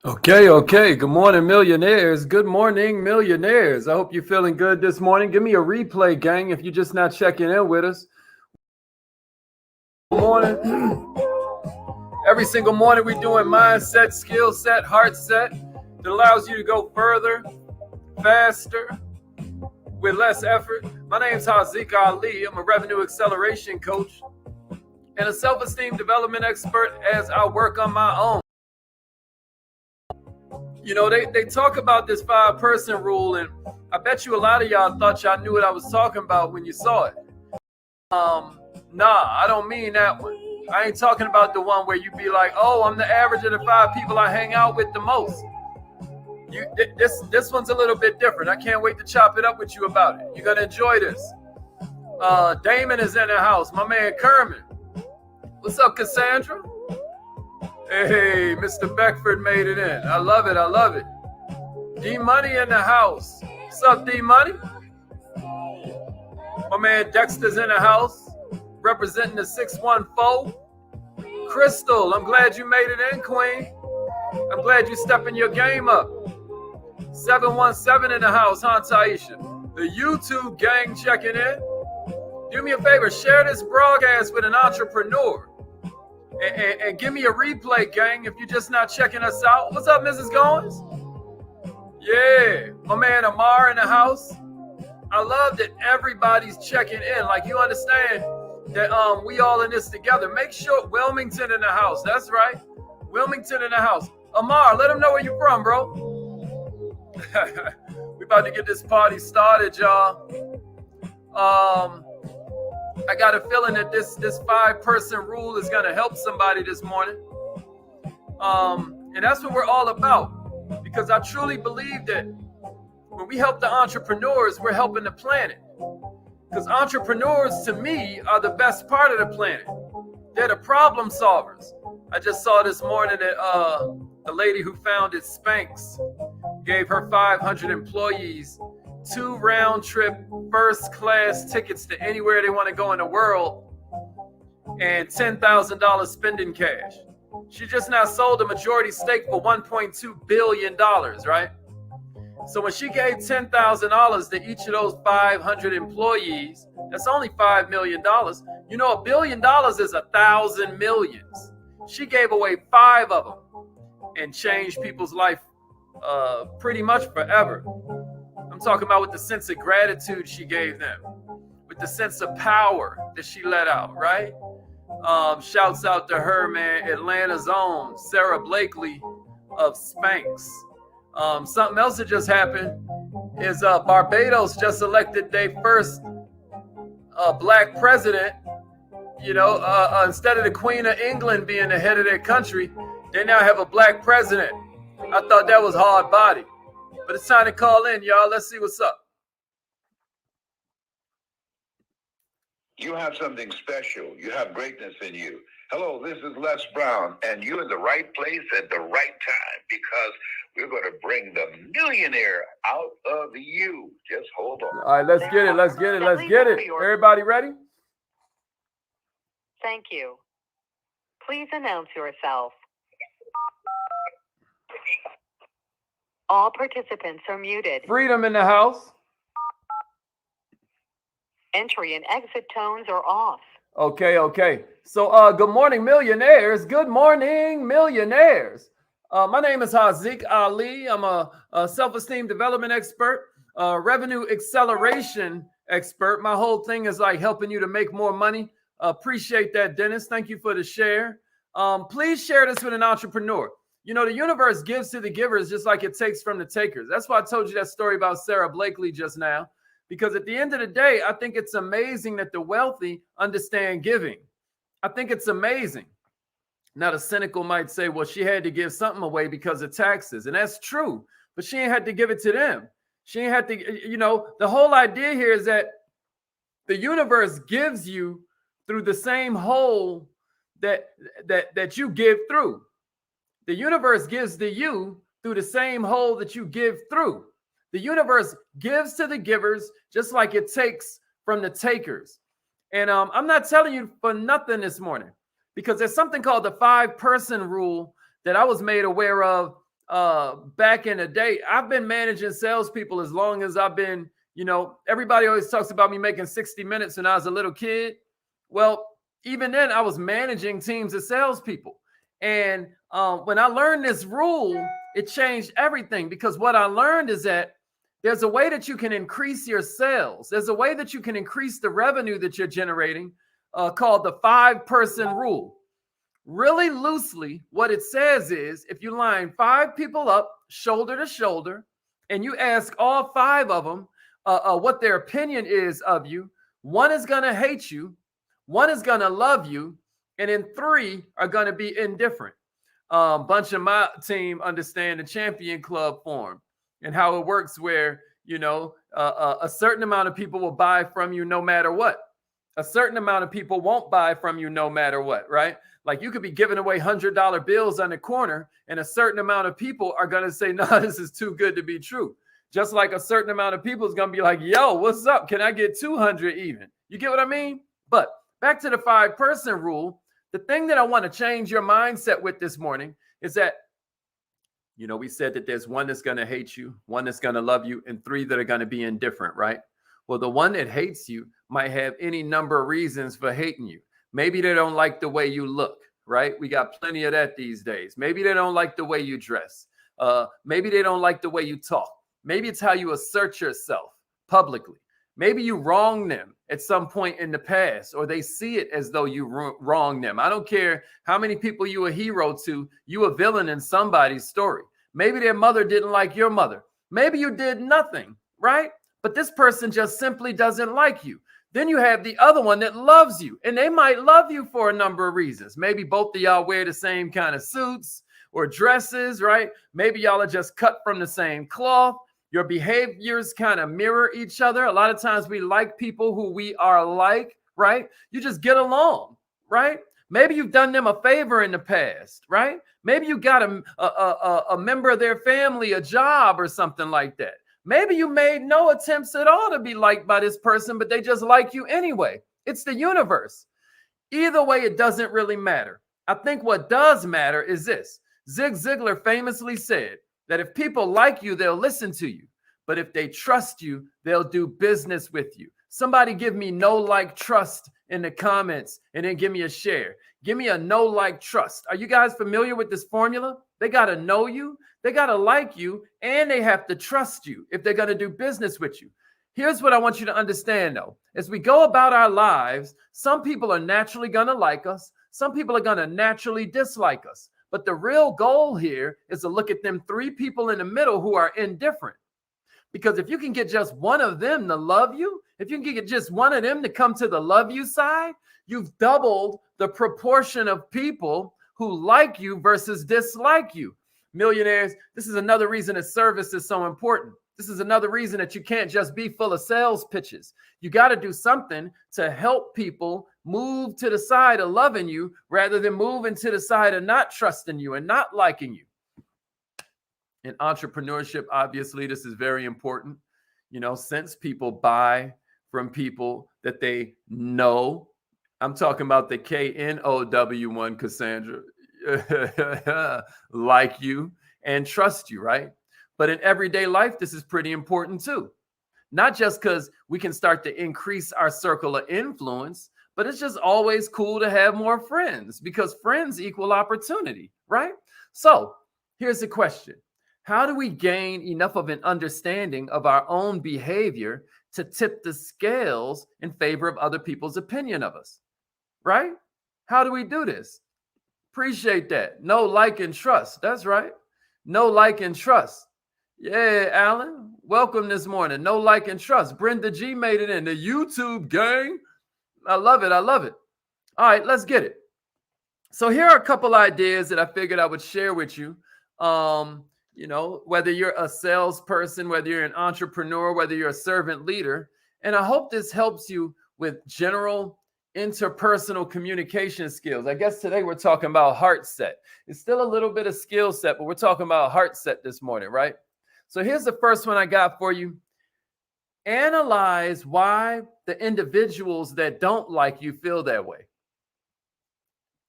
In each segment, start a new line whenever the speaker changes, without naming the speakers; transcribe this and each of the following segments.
Okay. Good morning, millionaires. Good morning, millionaires. I hope you're feeling good this morning. Give me a replay, gang, if you're just not checking in with us. Morning. Every single morning, we're doing mindset, skill set, heart set that allows you to go further, faster, with less effort. My name's Haziq Ali. I'm a revenue acceleration coach and a self-esteem development expert as I work on my own. You know, they talk about this 5-person rule, and I bet you a lot of y'all thought y'all knew what I was talking about when you saw it. Nah, I don't mean that one. I ain't talking about the one where you be like, oh, I'm the average of the 5 people I hang out with the most. This one's a little bit different. I can't wait to chop it up with you about it. You're gonna enjoy this. Damon is in the house. My man Kermit. What's up, Cassandra? Hey, Mr. Beckford made it in. I love it. D-Money in the house. What's up, D-Money? My man Dexter's in the house, representing the 614. Crystal, I'm glad you made it in, Queen. I'm glad you stepping your game up. 717 in the house, huh, Taisha? The YouTube gang checking in. Do me a favor, share this broadcast with an entrepreneur. And give me a replay, gang, if you're just not checking us out. What's up, Mrs. Goins? Yeah, my man Amar in the house. I love that everybody's checking in. Like, you understand that we all in this together. Make sure Wilmington in the house. That's right. Wilmington in the house. Amar, let them know where you from, bro. We about to get this party started, y'all. I got a feeling that this 5-person rule is going to help somebody this morning. And that's what we're all about. Because I truly believe that when we help the entrepreneurs, we're helping the planet. Because entrepreneurs, to me, are the best part of the planet. They're the problem solvers. I just saw this morning that the lady who founded Spanx gave her 500 employees 2 round-trip first-class tickets to anywhere they want to go in the world and $10,000 spending cash. She just now sold a majority stake for $1.2 billion, right? So when she gave $10,000 to each of those 500 employees, that's only $5 million. You know, $1 billion is 1,000 millions. She gave away 5 of them and changed people's life pretty much forever. I'm talking about with the sense of gratitude she gave them, with the sense of power that she let out, right? Shouts out to her, man, Atlanta's own Sarah Blakely of Spanx. Something else that just happened is Barbados just elected their first black president. You know, instead of the Queen of England being the head of their country, they now have a black president. I thought that was hard body. But it's time to call in, y'all. Let's see what's up.
You have something special. You have greatness in you. Hello, this is Les Brown, and you're in the right place at the right time because we're going to bring the millionaire out of you. Just hold on.
All right, let's get it. Everybody ready?
Thank you. Please announce yourself. All participants are muted.
Freedom in the house.
Entry and exit tones are off.
Okay. So, good morning, millionaires. Good morning, millionaires. My name is Haziq Ali. I'm a self-esteem development expert, revenue acceleration expert. My whole thing is like helping you to make more money. Appreciate that, Dennis. Thank you for the share. Please share this with an entrepreneur. You know, the universe gives to the givers just like it takes from the takers. That's why I told you that story about Sarah Blakely just now. Because at the end of the day, I think it's amazing that the wealthy understand giving. I think it's amazing. Now, the cynical might say, well, she had to give something away because of taxes. And that's true. But she ain't had to give it to them. She ain't had to, you know, the whole idea here is that the universe gives you through the same hole that you give through. The universe gives to you through the same hole that you give through. The universe gives to the givers just like it takes from the takers. And I'm not telling you for nothing this morning because there's something called the 5-person rule that I was made aware of back in the day, I've been managing salespeople as long as I've been, everybody always talks about me making 60 minutes when I was a little kid. Well, even then, I was managing teams of salespeople. And when I learned this rule, it changed everything, because what I learned is that there's a way that you can increase your sales. There's a way that you can increase the revenue that you're generating, called the 5-person rule. Really loosely, what it says is, if you line 5 people up shoulder to shoulder and you ask all 5 of them what their opinion is of you, 1 is going to hate you, 1 is going to love you, and then 3 are going to be indifferent. Bunch of my team understand the champion club form and how it works, where, a certain amount of people will buy from you no matter what. A certain amount of people won't buy from you no matter what, right? Like, you could be giving away $100 bills on the corner, and a certain amount of people are going to say, no, this is too good to be true. Just like a certain amount of people is going to be like, yo, what's up? Can I get 200 even? You get what I mean? But back to the 5-person rule, the thing that I want to change your mindset with this morning is that, we said that there's 1 that's going to hate you, 1 that's going to love you, and 3 that are going to be indifferent, right? Well, the 1 that hates you might have any number of reasons for hating you. Maybe they don't like the way you look, right? We got plenty of that these days. Maybe they don't like the way you dress. Maybe they don't like the way you talk. Maybe it's how you assert yourself publicly. Maybe you wrong them at some point in the past, or they see it as though you wrong them. I don't care how many people you a hero to, you a villain in somebody's story. Maybe their mother didn't like your mother. Maybe you did nothing, right? But this person just simply doesn't like you. Then you have the other one that loves you, and they might love you for a number of reasons. Maybe both of y'all wear the same kind of suits or dresses, right? Maybe y'all are just cut from the same cloth. Your behaviors kind of mirror each other. A lot of times we like people who we are like, right? You just get along, right? Maybe you've done them a favor in the past, right? Maybe you got a member of their family a job or something like that. Maybe you made no attempts at all to be liked by this person, but they just like you anyway. It's the universe. Either way, it doesn't really matter. I think what does matter is this. Zig Ziglar famously said that if people like you, they'll listen to you. But if they trust you, they'll do business with you. Somebody give me no, like, trust in the comments, and then give me a share. Give me a no, like, trust. Are you guys familiar with this formula? They got to know you, they got to like you, and they have to trust you if they're going to do business with you. Here's what I want you to understand, though. As we go about our lives, some people are naturally going to like us. Some people are going to naturally dislike us. But the real goal here is to look at them 3 people in the middle who are indifferent. Because if you can get just one of them to love you, if you can get just one of them to come to the love you side, you've doubled the proportion of people who like you versus dislike you. Millionaires, this is another reason that service is so important. This is another reason that you can't just be full of sales pitches. You got to do something to help people move to the side of loving you rather than moving to the side of not trusting you and not liking you. In entrepreneurship, obviously, this is very important. Since people buy from people that they know, I'm talking about the KNOW one, Cassandra, like you and trust you, right? But in everyday life, this is pretty important too. Not just because we can start to increase our circle of influence, but it's just always cool to have more friends, because friends equal opportunity, right? So here's the question. How do we gain enough of an understanding of our own behavior to tip the scales in favor of other people's opinion of us, right? How do we do this? Appreciate that. Know, like, and trust. That's right. Know, like, and trust. Yeah, Alan, welcome this morning. Know, like, and trust. Brenda G made it in the YouTube gang. I love it. I love it. All right, let's get it. So here are a couple ideas that I figured I would share with you. Whether you're a salesperson, whether you're an entrepreneur, whether you're a servant leader. And I hope this helps you with general interpersonal communication skills. I guess today we're talking about heart set. It's still a little bit of skill set, but we're talking about heart set this morning, right? So here's the first one I got for you. Analyze why the individuals that don't like you feel that way.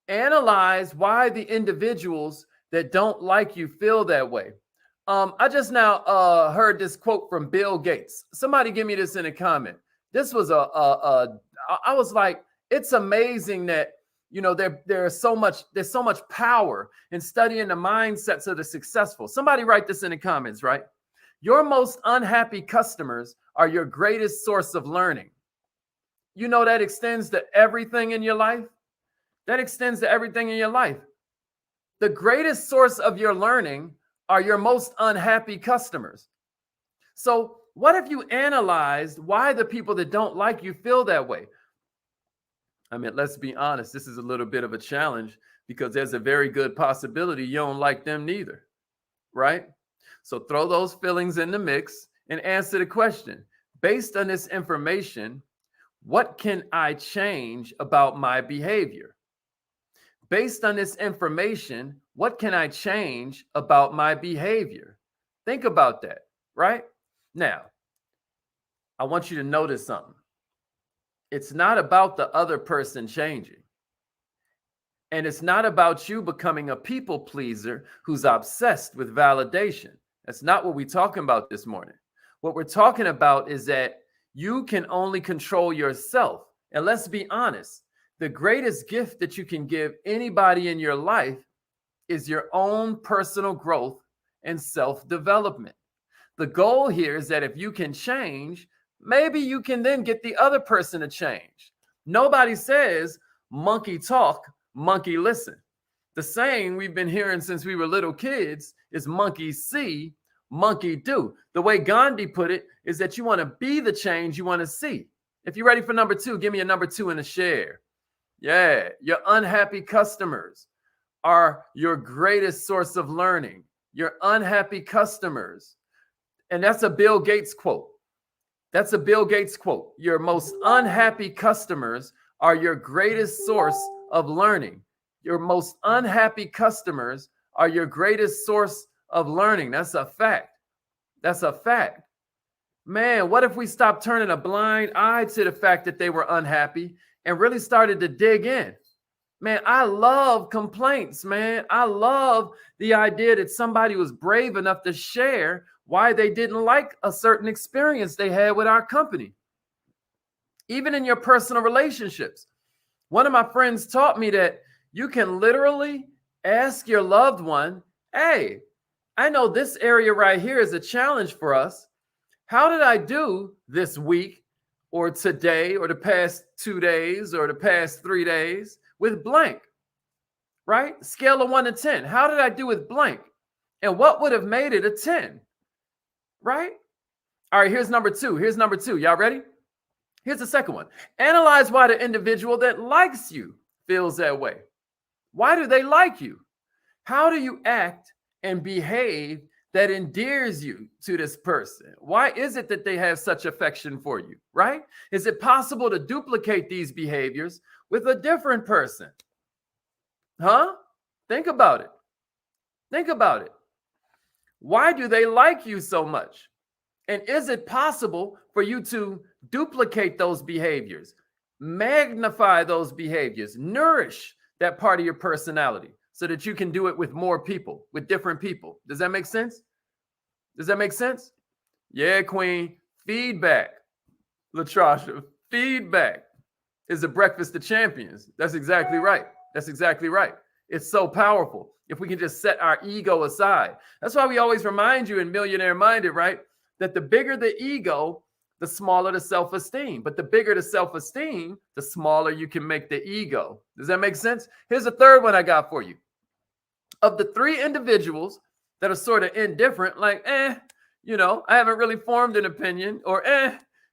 Analyze why the individuals that don't like you feel that way. I just now heard this quote from Bill Gates. Somebody give me this in a comment. This was I was like, it's amazing that there's so much power in studying the mindsets of the successful. Somebody write this in the comments, right? Your most unhappy customers are your greatest source of learning. That extends to everything in your life. That extends to everything in your life. The greatest source of your learning are your most unhappy customers. So what if you analyzed why the people that don't like you feel that way? I mean, let's be honest, this is a little bit of a challenge because there's a very good possibility you don't like them neither, right? So throw those feelings in the mix and answer the question. Based on this information, what can I change about my behavior? Based on this information, what can I change about my behavior? Think about that, right? Now, I want you to notice something. It's not about the other person changing. And it's not about you becoming a people pleaser who's obsessed with validation. That's not what we're talking about this morning. What we're talking about is that you can only control yourself. And let's be honest, the greatest gift that you can give anybody in your life is your own personal growth and self-development. The goal here is that if you can change, maybe you can then get the other person to change. Nobody says monkey talk, monkey listen. The saying we've been hearing since we were little kids is monkey see, monkey do. The way Gandhi put it is that you want to be the change you want to see. If you're ready for number 2, give me a number 2 in a share. Yeah, your unhappy customers are your greatest source of learning. Your unhappy customers. And that's a Bill Gates quote. That's a Bill Gates quote. Your most unhappy customers are your greatest source of learning. Your most unhappy customers are your greatest source of learning. That's a fact. That's a fact. Man, what if we stopped turning a blind eye to the fact that they were unhappy and really started to dig in? Man, I love complaints, man. I love the idea that somebody was brave enough to share why they didn't like a certain experience they had with our company. Even in your personal relationships. One of my friends taught me that you can literally ask your loved one, hey, I know this area right here is a challenge for us. How did I do this week or today or the past 2 days or the past 3 days with blank, right? Scale of 1 to 10. How did I do with blank? And what would have made it a 10? Right? All right, here's number 2. Here's number 2. Y'all ready? Here's the second one. Analyze why the individual that likes you feels that way. Why do they like you? How do you act and behave that endears you to this person? Why is it that they have such affection for you, right? Is it possible to duplicate these behaviors with a different person? Huh? Think about it. Think about it. Why do they like you so much? And is it possible for you to duplicate those behaviors, magnify those behaviors, nourish that part of your personality so that you can do it with more people, with different people? Does that make sense? Does that make sense? Yeah, Queen. Feedback. LaTrasha, feedback is the breakfast of champions. That's exactly right. That's exactly right. It's so powerful if we can just set our ego aside. That's why we always remind you in Millionaire Minded, right? That the bigger the ego, the smaller the self-esteem. But the bigger the self-esteem, the smaller you can make the ego. Does that make sense? Here's a third one I got for you. Of the 3 individuals that are sort of indifferent, like, I haven't really formed an opinion, or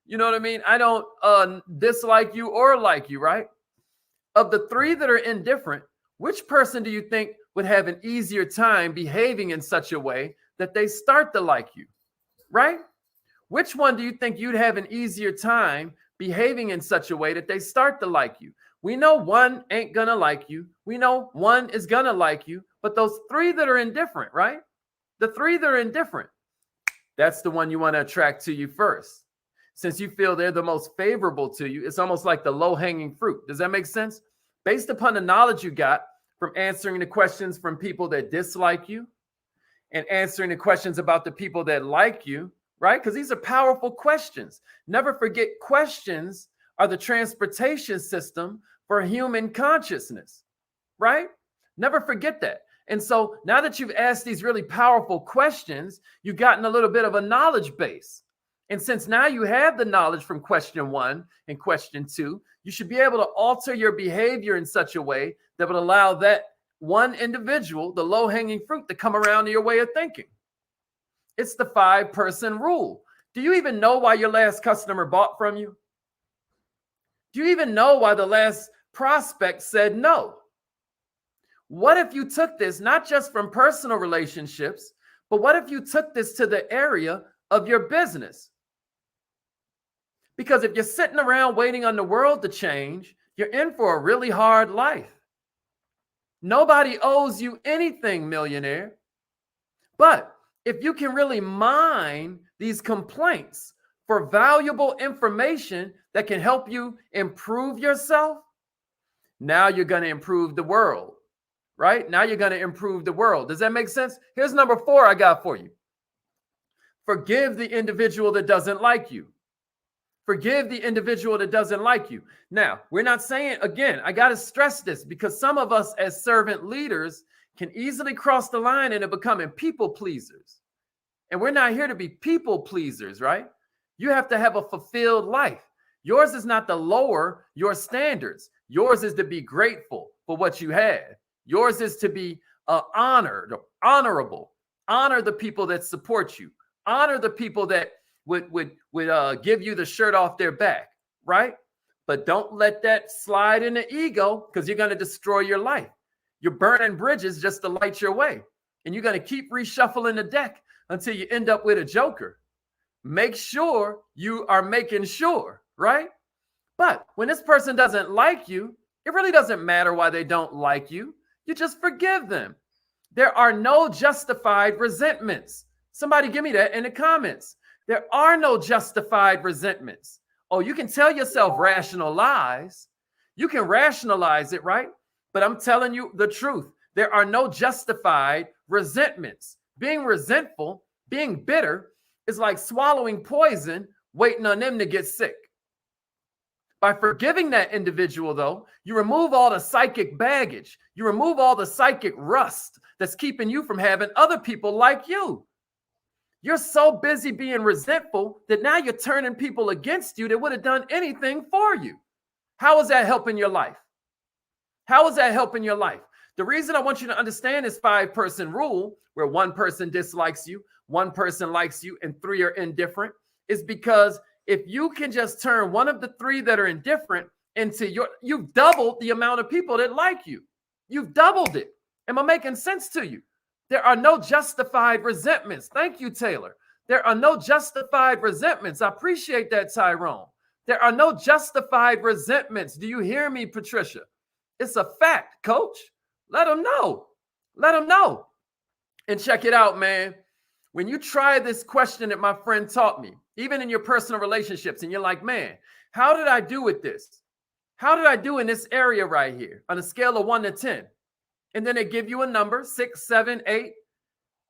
you know what I mean? I don't dislike you or like you, right? Of the 3 that are indifferent, which person do you think would have an easier time behaving in such a way that they start to like you, right? Which one do you think you'd have an easier time behaving in such a way that they start to like you? We know one ain't gonna like you. We know one is gonna like you, but those 3 that are indifferent, right? The 3 that are indifferent, that's the one you want to attract to you first. Since you feel they're the most favorable to you, it's almost like the low-hanging fruit. Does that make sense? Based upon the knowledge you got from answering the questions from people that dislike you and answering the questions about the people that like you, right? Because these are powerful questions. Never forget, questions are the transportation system for human consciousness, right? Never forget that. And so now that you've asked these really powerful questions, you've gotten a little bit of a knowledge base. And since now you have the knowledge from question 1 and question 2, you should be able to alter your behavior in such a way that would allow that one individual, the low-hanging fruit, to come around to your way of thinking. It's the 5-person rule. Do you even know why your last customer bought from you? Do you even know why the last prospect said no? What if you took this not just from personal relationships, but what if you took this to the area of your business? Because if you're sitting around waiting on the world to change, you're in for a really hard life. Nobody owes you anything, millionaire. But if you can really mine these complaints for valuable information that can help you improve yourself, now you're going to improve the world, right? Now you're going to improve the world. Does that make sense? Here's number 4 I got for you. Forgive the individual that doesn't like you. Forgive the individual that doesn't like you. Now, we're not saying, again, I got to stress this because some of us as servant leaders can easily cross the line into becoming people pleasers. And we're not here to be people pleasers, right? You have to have a fulfilled life. Yours is not to lower your standards. Yours is to be grateful for what you had. Yours is to be honorable. Honor the people that support you. Honor the people that would give you the shirt off their back, right? But don't let that slide into ego because you're going to destroy your life. You're burning bridges just to light your way. And you're going to keep reshuffling the deck until you end up with a joker. Make sure you are making sure, right? But when this person doesn't like you, it really doesn't matter why they don't like you. You just forgive them. There are no justified resentments. Somebody give me that in the comments. There are no justified resentments. Oh, you can tell yourself rational lies. You can rationalize it, right? But I'm telling you the truth. There are no justified resentments. Being resentful, being bitter is like swallowing poison, waiting on them to get sick. By forgiving that individual, though, you remove all the psychic baggage. You remove all the psychic rust that's keeping you from having other people like you. You're so busy being resentful that now you're turning people against you that would have done anything for you. How is that helping your life? How is that helping your life? The reason I want you to understand this 5-person rule, where 1 person dislikes you, 1 person likes you, and 3 are indifferent, is because if you can just turn one of the 3 that are indifferent into you've doubled the amount of people that like you. You've doubled it. Am I making sense to you? There are no justified resentments. Thank you, Taylor. There are no justified resentments. I appreciate that, Tyrone. There are no justified resentments. Do you hear me, Patricia? It's a fact, coach. Let them know. Let them know. And check it out, man. When you try this question that my friend taught me, even in your personal relationships, and you're like, man, how did I do with this? How did I do in this area right here on a scale of 1 to 10? And then they give you a number, 6, 7, 8.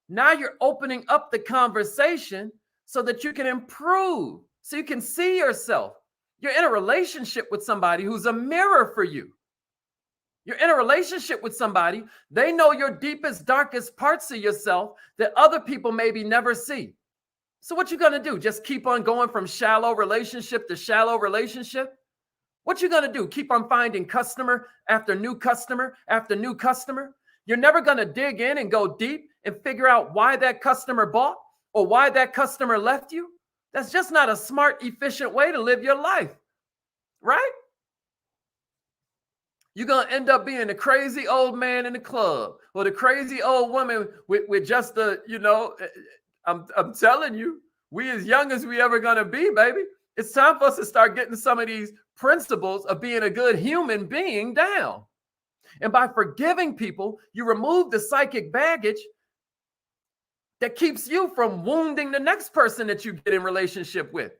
Now you're opening up the conversation so that you can improve, so you can see yourself. You're in a relationship with somebody who's a mirror for you. You're in a relationship with somebody, they know your deepest, darkest parts of yourself that other people maybe never see. So what you gonna do? Just keep on going from shallow relationship to shallow relationship? What you gonna do? Keep on finding customer after new customer after new customer? You're never gonna dig in and go deep and figure out why that customer bought or why that customer left you. That's just not a smart, efficient way to live your life, right? You're going to end up being the crazy old man in the club or the crazy old woman with just the, I'm telling you, we as young as we ever going to be, baby. It's time for us to start getting some of these principles of being a good human being down. And by forgiving people, you remove the psychic baggage that keeps you from wounding the next person that you get in relationship with.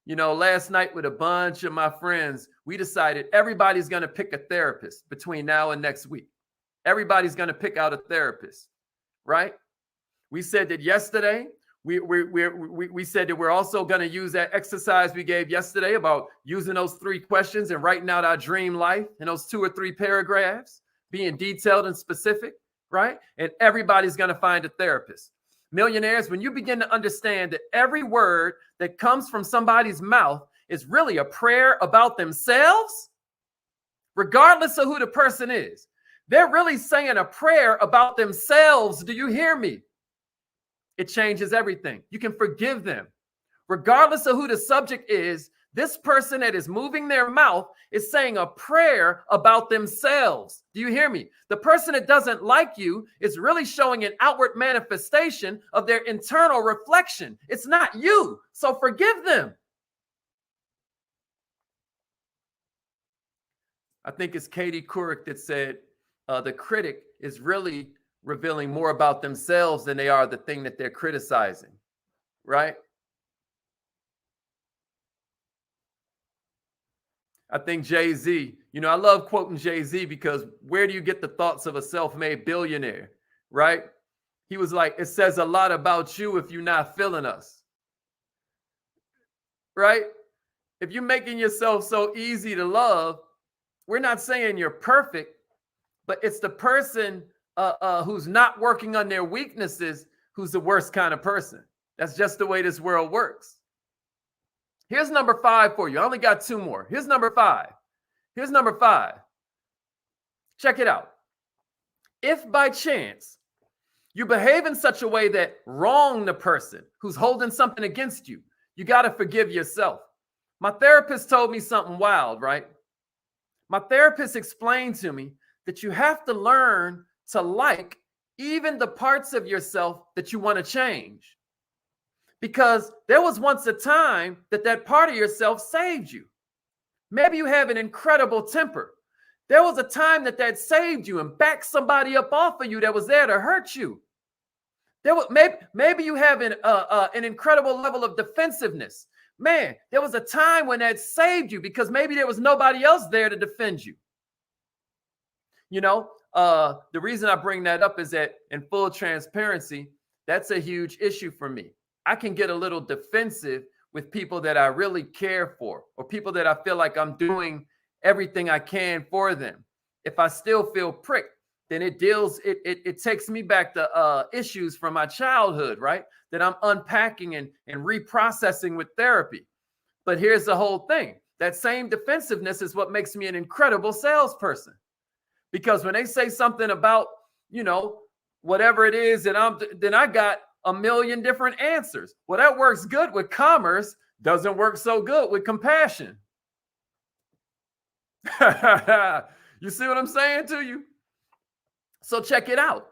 Last night with a bunch of my friends, we decided everybody's going to pick a therapist between now and next week. everybody's going to pick out a therapist, right? We said that yesterday. We said that we're also going to use that exercise we gave yesterday about using those 3 questions and writing out our dream life in those 2 or 3 paragraphs, being detailed and specific, right? And everybody's going to find a therapist. Millionaires, when you begin to understand that every word that comes from somebody's mouth is really a prayer about themselves, regardless of who the person is, they're really saying a prayer about themselves. Do you hear me? It changes everything. You can forgive them. Regardless of who the subject is, this person that is moving their mouth is saying a prayer about themselves. Do you hear me? The person that doesn't like you is really showing an outward manifestation of their internal reflection. It's not you. So forgive them. I think it's Katie Couric that said the critic is really revealing more about themselves than they are the thing that they're criticizing, right? I think Jay-Z, I love quoting Jay-Z because where do you get the thoughts of a self-made billionaire, right? He was like, it says a lot about you if you're not feeling us, right? If you're making yourself so easy to love, we're not saying you're perfect, but it's the person who's not working on their weaknesses who's the worst kind of person. That's just the way this world works. Here's number 5 for you. I only got 2 more. Here's number 5. Here's number 5. Check it out. If by chance you behave in such a way that wrong the person who's holding something against you, you got to forgive yourself. My therapist told me something wild, right? My therapist explained to me that you have to learn to like even the parts of yourself that you want to change. Because there was once a time that part of yourself saved you. Maybe you have an incredible temper. There was a time that saved you and backed somebody up off of you that was there to hurt you. There was maybe you have an incredible level of defensiveness. Man, there was a time when that saved you because maybe there was nobody else there to defend you. The reason I bring that up is that in full transparency, that's a huge issue for me. I can get a little defensive with people that I really care for or people that I feel like I'm doing everything I can for them. If I still feel pricked, then it takes me back to issues from my childhood, right? That I'm unpacking and reprocessing with therapy. But here's the whole thing. That same defensiveness is what makes me an incredible salesperson. Because when they say something about, whatever it is, then I got a million different answers. Well, that works good with commerce, doesn't work so good with compassion. You see what I'm saying to you? So check it out.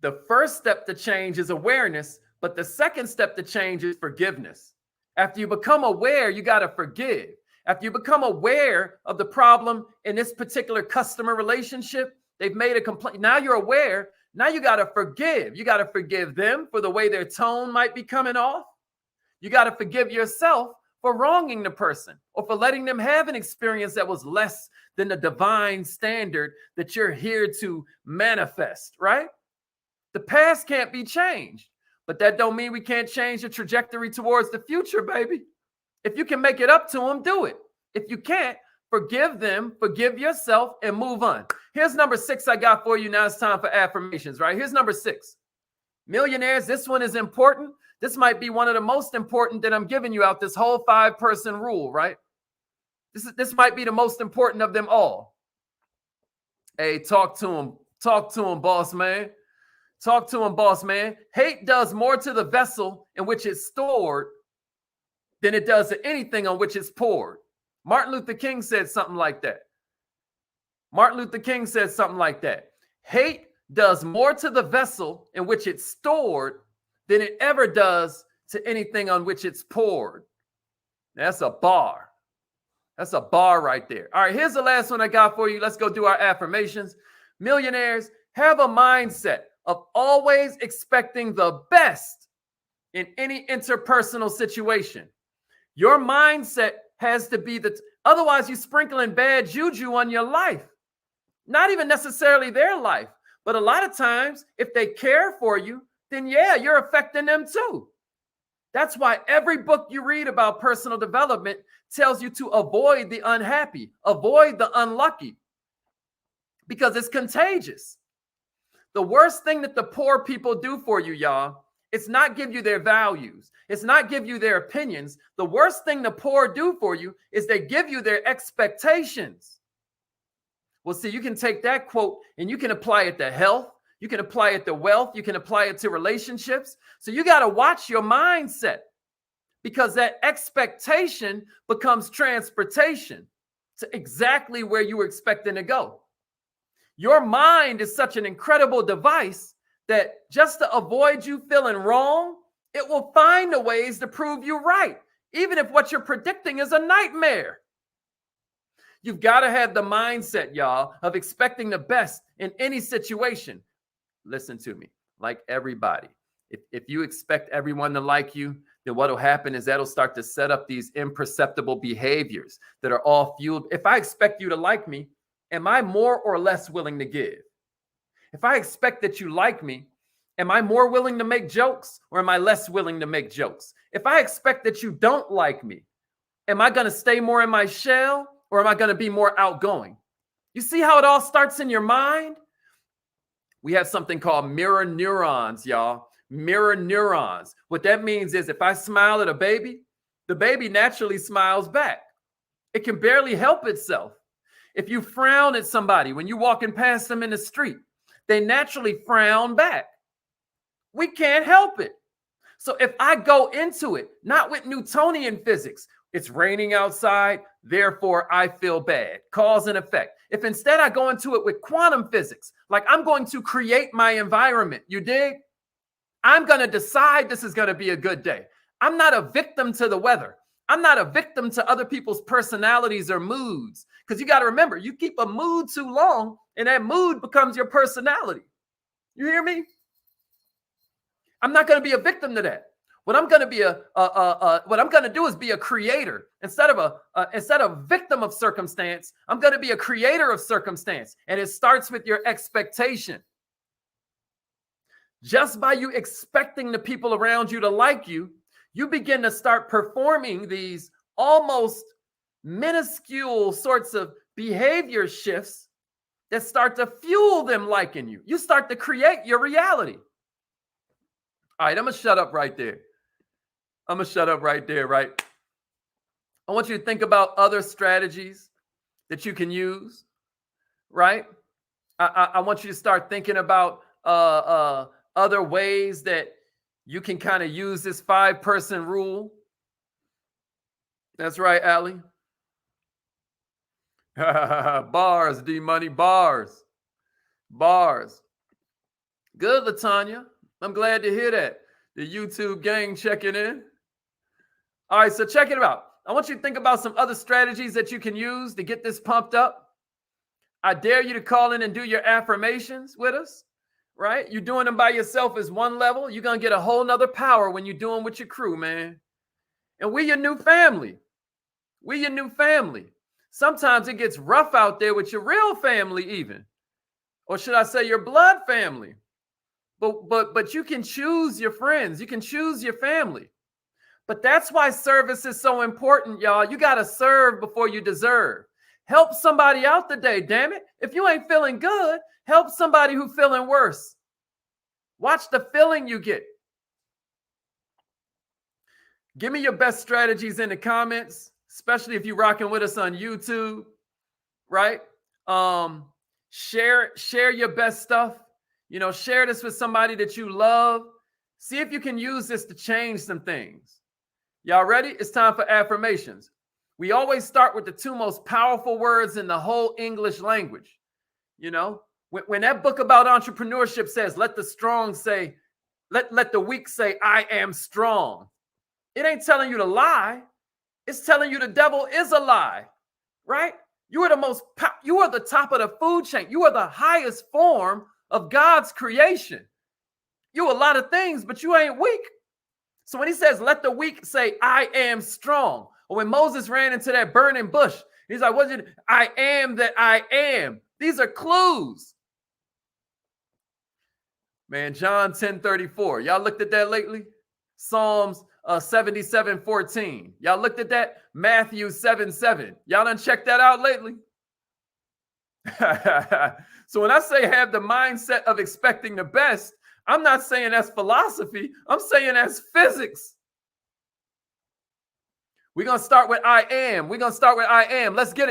The first step to change is awareness, but the second step to change is forgiveness. After you become aware, you got to forgive. After you become aware of the problem in this particular customer relationship, they've made a complaint. Now you're aware. Now you got to forgive. You got to forgive them for the way their tone might be coming off. You got to forgive yourself for wronging the person or for letting them have an experience that was less than the divine standard that you're here to manifest, right? The past can't be changed, but that don't mean we can't change the trajectory towards the future, baby. If you can make it up to them, do it. If you can't, forgive them, forgive yourself, and move on. Here's number 6 I got for you. Now it's time for affirmations, right? Here's number 6. Millionaires, this one is important. This might be one of the most important that I'm giving you out this whole 5-person rule, right? This might be the most important of them all. Hey, talk to him. Talk to him, boss man. Talk to him, boss man. Hate does more to the vessel in which it's stored than it does to anything on which it's poured. Martin Luther King said something like that. Martin Luther King said something like that. Hate does more to the vessel in which it's stored than it ever does to anything on which it's poured. That's a bar. That's a bar right there. All right, here's the last one I got for you. Let's go do our affirmations. Millionaires, have a mindset of always expecting the best in any interpersonal situation. Your mindset has to be otherwise you're sprinkling bad juju on your life. Not even necessarily their life, but a lot of times if they care for you, then yeah, you're affecting them too. That's why every book you read about personal development tells you to avoid the unhappy, avoid the unlucky, because it's contagious. The worst thing that the poor people do for you, y'all, it's not give you their values. It's not give you their opinions. The worst thing the poor do for you is they give you their expectations. Well, see, you can take that quote and you can apply it to health. You can apply it to wealth. You can apply it to relationships. So you got to watch your mindset, because that expectation becomes transportation to exactly where you were expecting to go. Your mind is such an incredible device that just to avoid you feeling wrong, it will find the ways to prove you right, even if what you're predicting is a nightmare. You've got to have the mindset, y'all, of expecting the best in any situation. Listen to me, like everybody. If you expect everyone to like you, then what will happen is that'll start to set up these imperceptible behaviors that are all fueled. If I expect you to like me, am I more or less willing to give? If I expect that you like me, am I more willing to make jokes or am I less willing to make jokes? If I expect that you don't like me, am I going to stay more in my shell or am I going to be more outgoing? You see how it all starts in your mind? We have something called mirror neurons, y'all. Mirror neurons. What that means is if I smile at a baby, the baby naturally smiles back. It can barely help itself. If you frown at somebody when you're walking past them in the street, they naturally frown back. We can't help it. So if I go into it, not with Newtonian physics, it's raining outside, therefore I feel bad, cause and effect. If instead I go into it with quantum physics, like I'm going to create my environment, you dig? I'm going to decide this is going to be a good day. I'm not a victim to the weather. I'm not a victim to other people's personalities or moods. Because you got to remember, you keep a mood too long and that mood becomes your personality. You hear me? I'm not going to be a victim to that. What I'm going to be what I'm going to do is be a creator instead of a victim of circumstance. I'm going to be a creator of circumstance, and it starts with your expectation. Just by you expecting the people around you to like you, you begin to start performing these almost minuscule sorts of behavior shifts that start to fuel them liking you. You start to create your reality. All right, I'm going to shut up right there. Right? I want you to think about other strategies that you can use, right? I want you to start thinking about other ways that you can kind of use this 5-person rule. That's right, Allie. Bars, D-Money, bars. Good, LaTanya. I'm glad to hear that. The YouTube gang checking in. All right, so check it out. I want you to think about some other strategies that you can use to get this pumped up. I dare you to call in and do your affirmations with us, right? You're doing them by yourself is one level. You're going to get a whole nother power when you're doing with your crew, man. And we your new family. Sometimes it gets rough out there with your real family even. Or should I say your blood family? But you can choose your friends. You can choose your family. But that's why service is so important, y'all. You got to serve before you deserve. Help somebody out today, damn it. If you ain't feeling good, help somebody who's feeling worse. Watch the feeling you get. Give me your best strategies in the comments, especially if you're rocking with us on YouTube, right? Share your best stuff. You know, share this with somebody that you love. See if you can use this to change some things. Y'all ready? It's time for affirmations. We always start with the 2 most powerful words in the whole English language. You know, when that book about entrepreneurship says, let the strong say, let the weak say, I am strong. It ain't telling you to lie. It's telling you the devil is a lie, right? You are the top of the food chain. You are the highest form of God's creation. You a lot of things, but you ain't weak. So when he says, let the weak say, I am strong. Or when Moses ran into that burning bush, he's like, I am that I am. These are clues. Man, John 10:34. Y'all looked at that lately? Psalms 77:14. Y'all looked at that? Matthew 7:7. Y'all done checked that out lately? So when I say have the mindset of expecting the best, I'm not saying that's philosophy. I'm saying that's physics. We're going to start with I am. We're going to start with I am. Let's get it.